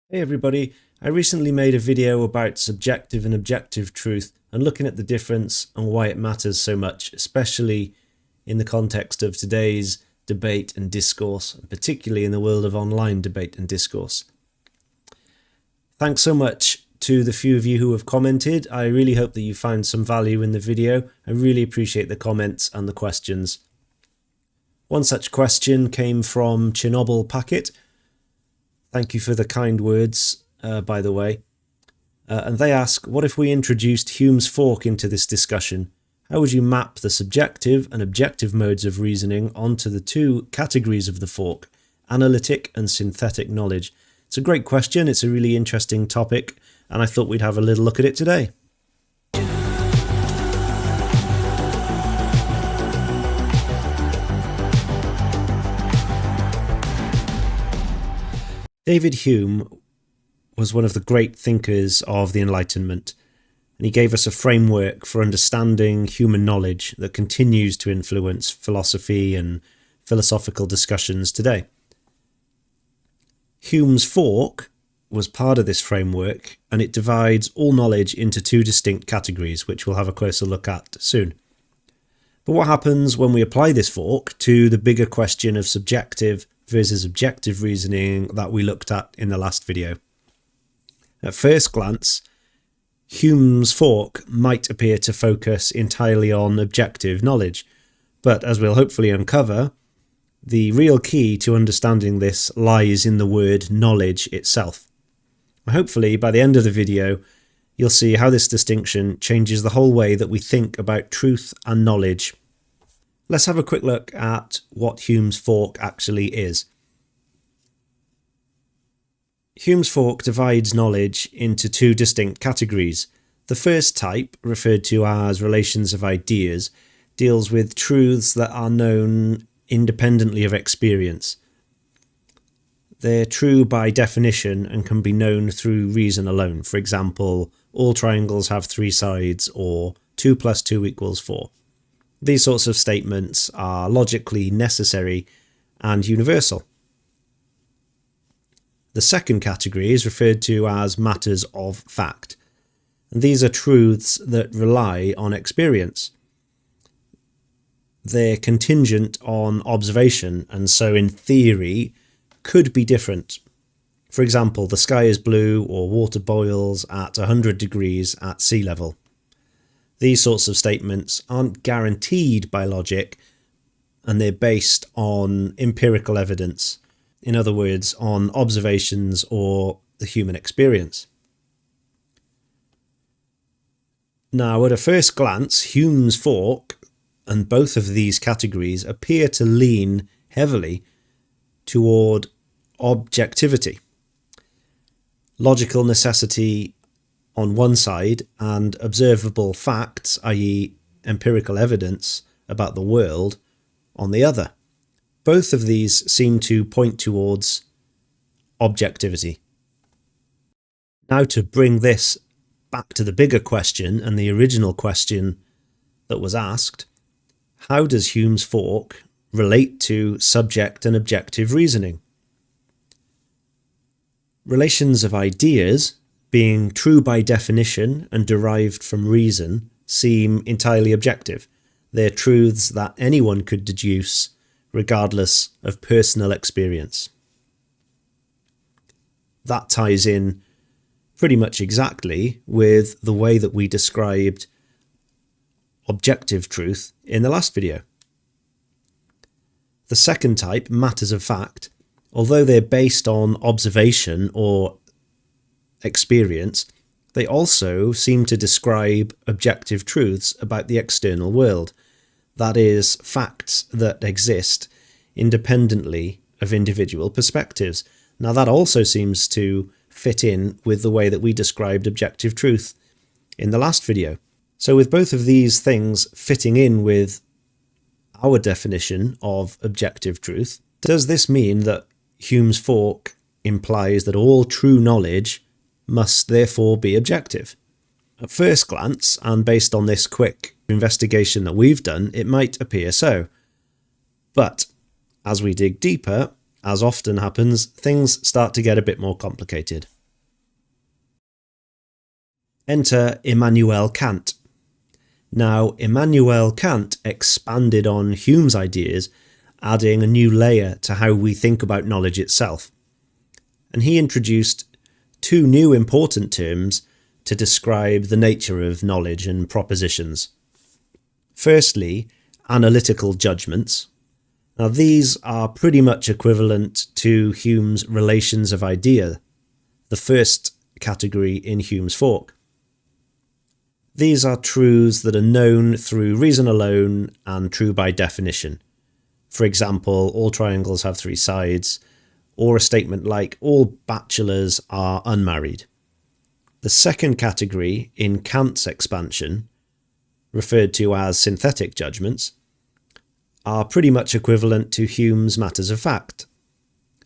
Hey everybody, I recently made a video about subjective and objective truth and looking at the difference and why it matters so much, especially in the context of today's debate and discourse, and particularly in the world of online debate and discourse. Thanks so much to the few of you who have commented. I really hope that you found some value in the video. I really appreciate the comments and the questions. One such question came from Chernobyl Packet. Thank you for the kind words, by the way. And they ask, what if we introduced Hume's fork into this discussion? How would you map the subjective and objective modes of reasoning onto the two categories of the fork, analytic and synthetic knowledge? It's a great question. It's a really interesting topic, and I thought we'd have a little look at it today. David Hume was one of the great thinkers of the Enlightenment, and he gave us a framework for understanding human knowledge that continues to influence philosophy and philosophical discussions today. Hume's fork was part of this framework, and it divides all knowledge into two distinct categories, which we'll have a closer look at soon. But what happens when we apply this fork to the bigger question of subjective versus objective reasoning that we looked at in the last video? At first glance, Hume's fork might appear to focus entirely on objective knowledge, but as we'll hopefully uncover, the real key to understanding this lies in the word knowledge itself. Hopefully, by the end of the video, you'll see how this distinction changes the whole way that we think about truth and knowledge. Let's have a quick look at what Hume's fork actually is. Hume's fork divides knowledge into two distinct categories. The first type, referred to as relations of ideas, deals with truths that are known independently of experience. They're true by definition and can be known through reason alone. For example, all triangles have three sides, or 2 + 2 = 4. These sorts of statements are logically necessary and universal. The second category is referred to as matters of fact, and these are truths that rely on experience. They're contingent on observation, and so in theory could be different. For example, the sky is blue or water boils at 100 degrees at sea level. These sorts of statements aren't guaranteed by logic, and they're based on empirical evidence. In other words, on observations or the human experience. Now, at a first glance, Hume's fork and both of these categories appear to lean heavily toward objectivity. Logical necessity on one side and observable facts, i.e. empirical evidence about the world, on the other. Both of these seem to point towards objectivity. Now, to bring this back to the bigger question and the original question that was asked, how does Hume's fork relate to subject and objective reasoning? Relations of ideas, being true by definition and derived from reason, seem entirely objective. They're truths that anyone could deduce regardless of personal experience. That ties in pretty much exactly with the way that we described objective truth in the last video. The second type, matters of fact, although they're based on observation or experience, they also seem to describe objective truths about the external world. That is, facts that exist independently of individual perspectives. Now, that also seems to fit in with the way that we described objective truth in the last video. So with both of these things fitting in with our definition of objective truth, does this mean that Hume's fork implies that all true knowledge must therefore be objective? At first glance, and based on this quick investigation that we've done, it might appear so. But as we dig deeper, as often happens, things start to get a bit more complicated. Enter Immanuel Kant. Now, Immanuel Kant expanded on Hume's ideas, adding a new layer to how we think about knowledge itself. And he introduced two new important terms to describe the nature of knowledge and propositions. Firstly, analytical judgments. Now, these are pretty much equivalent to Hume's relations of idea, the first category in Hume's fork. These are truths that are known through reason alone and true by definition. For example, all triangles have three sides, or a statement like all bachelors are unmarried. The second category in Kant's expansion, referred to as synthetic judgments, are pretty much equivalent to Hume's matters of fact.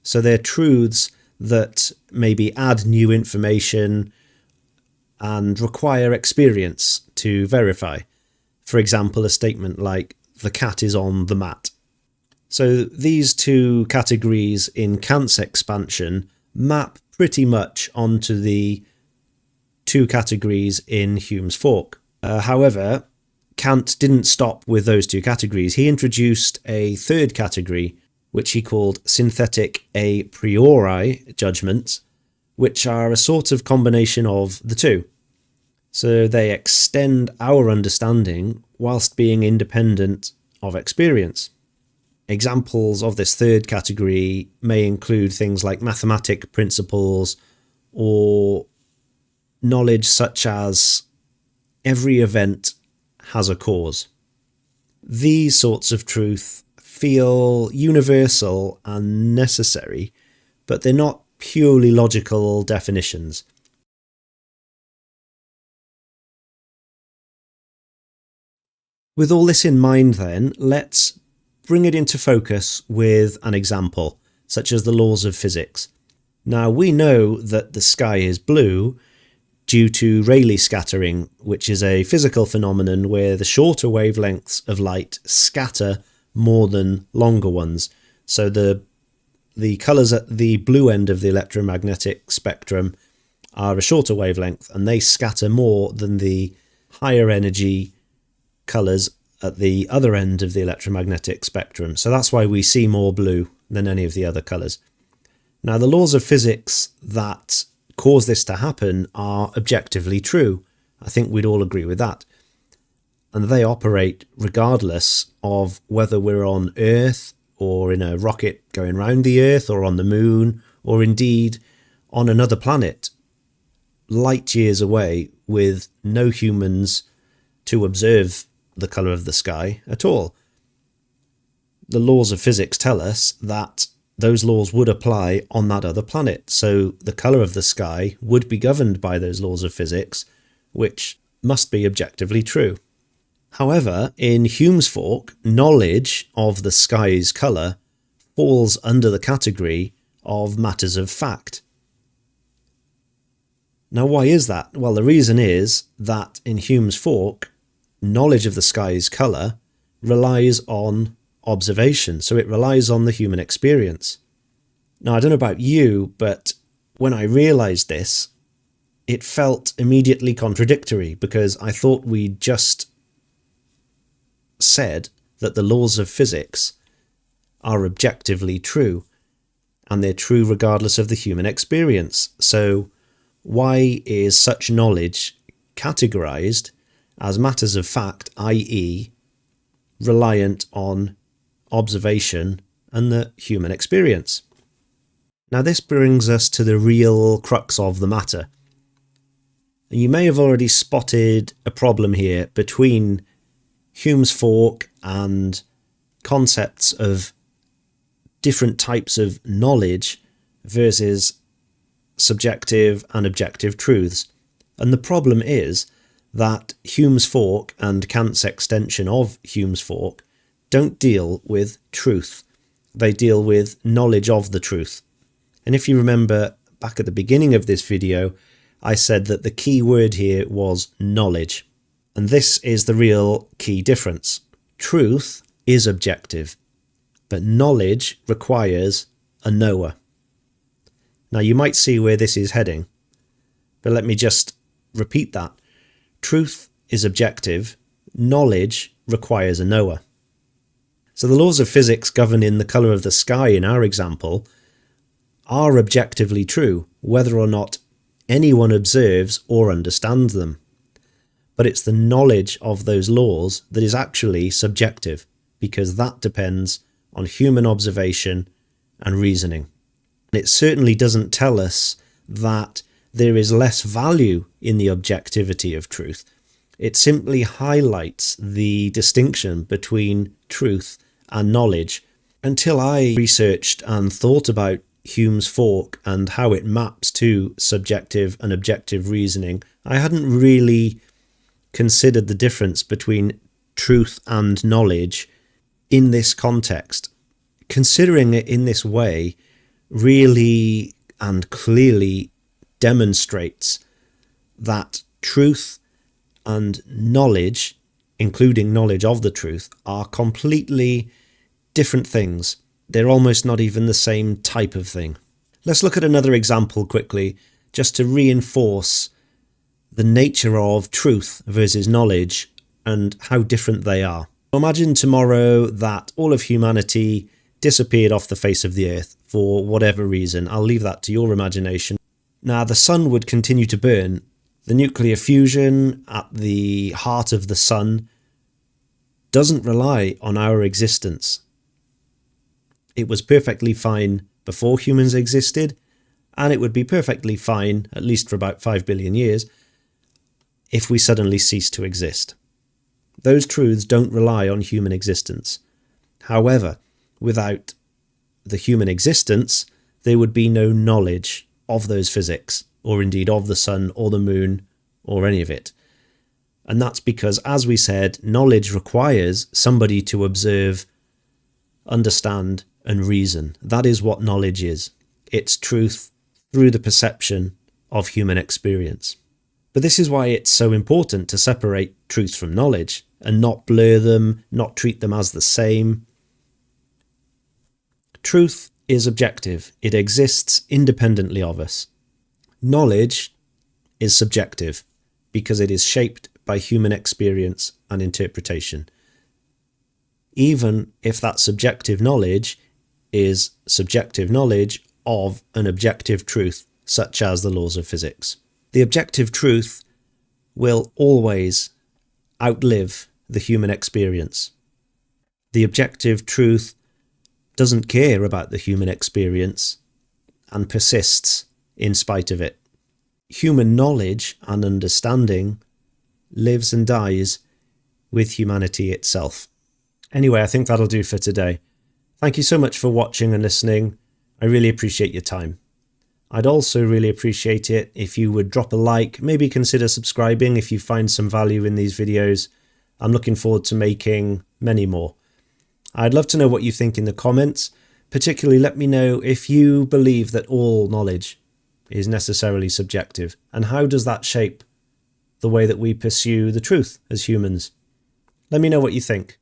So they're truths that maybe add new information and require experience to verify. For example, a statement like, the cat is on the mat. So these two categories in Kant's expansion map pretty much onto the two categories in Hume's fork. However, Kant didn't stop with those two categories. He introduced a third category, which he called synthetic a priori judgments, which are a sort of combination of the two. So they extend our understanding whilst being independent of experience. Examples of this third category may include things like mathematic principles or knowledge such as every event has a cause. These sorts of truth feel universal and necessary, but they're not purely logical definitions. With all this in mind then, let's bring it into focus with an example, such as the laws of physics. Now, we know that the sky is blue due to Rayleigh scattering, which is a physical phenomenon where the shorter wavelengths of light scatter more than longer ones. So the colours at the blue end of the electromagnetic spectrum are a shorter wavelength, and they scatter more than the higher energy colours at the other end of the electromagnetic spectrum. So that's why we see more blue than any of the other colours. Now, the laws of physics that cause this to happen are objectively true. I think we'd all agree with that. And they operate regardless of whether we're on Earth or in a rocket going round the Earth or on the moon or indeed on another planet light years away with no humans to observe the colour of the sky at all. The laws of physics tell us that those laws would apply on that other planet, so the colour of the sky would be governed by those laws of physics, which must be objectively true. However, in Hume's fork, knowledge of the sky's colour falls under the category of matters of fact. Now, why is that? Well, the reason is that in Hume's fork, knowledge of the sky's colour relies on observation, so it relies on the human experience. Now, I don't know about you, but when I realised this, it felt immediately contradictory, because I thought we'd just said that the laws of physics are objectively true, and they're true regardless of the human experience. So why is such knowledge categorised as matters of fact, i.e. reliant on observation and the human experience? Now, this brings us to the real crux of the matter. You may have already spotted a problem here between Hume's fork and concepts of different types of knowledge versus subjective and objective truths. And the problem is that Hume's fork and Kant's extension of Hume's fork don't deal with truth. They deal with knowledge of the truth. And if you remember back at the beginning of this video, I said that the key word here was knowledge. And this is the real key difference. Truth is objective, but knowledge requires a knower. Now, you might see where this is heading, but let me just repeat that. Truth is objective. Knowledge requires a knower. So the laws of physics governing the colour of the sky in our example are objectively true, whether or not anyone observes or understands them. But it's the knowledge of those laws that is actually subjective, because that depends on human observation and reasoning. It certainly doesn't tell us that there is less value in the objectivity of truth. It simply highlights the distinction between truth and knowledge. Until I researched and thought about Hume's fork and how it maps to subjective and objective reasoning, I hadn't really considered the difference between truth and knowledge in this context. Considering it in this way really and clearly demonstrates that truth and knowledge, including knowledge of the truth, are completely different things. They're almost not even the same type of thing. Let's look at another example quickly, just to reinforce the nature of truth versus knowledge and how different they are. Imagine tomorrow that all of humanity disappeared off the face of the earth for whatever reason. I'll leave that to your imagination. Now, the sun would continue to burn. The nuclear fusion at the heart of the sun doesn't rely on our existence. It was perfectly fine before humans existed, and it would be perfectly fine, at least for about 5 billion years, if we suddenly cease to exist. Those truths don't rely on human existence. However, without the human existence, there would be no knowledge of those physics, or indeed of the sun or the moon or any of it. And that's because, as we said, knowledge requires somebody to observe, understand, and reason. That is what knowledge is. It's truth through the perception of human experience. But this is why it's so important to separate truth from knowledge and not blur them, not treat them as the same. Truth is objective. It exists independently of us. Knowledge is subjective because it is shaped by human experience and interpretation, even if that subjective knowledge is subjective knowledge of an objective truth, such as the laws of physics. The objective truth will always outlive the human experience. The objective truth doesn't care about the human experience and persists in spite of it. Human knowledge and understanding lives and dies with humanity itself. Anyway, I think that'll do for today. Thank you so much for watching and listening. I really appreciate your time. I'd also really appreciate it if you would drop a like, maybe consider subscribing if you find some value in these videos. I'm looking forward to making many more. I'd love to know what you think in the comments. Particularly, let me know if you believe that all knowledge is necessarily subjective, and how does that shape the way that we pursue the truth as humans? Let me know what you think.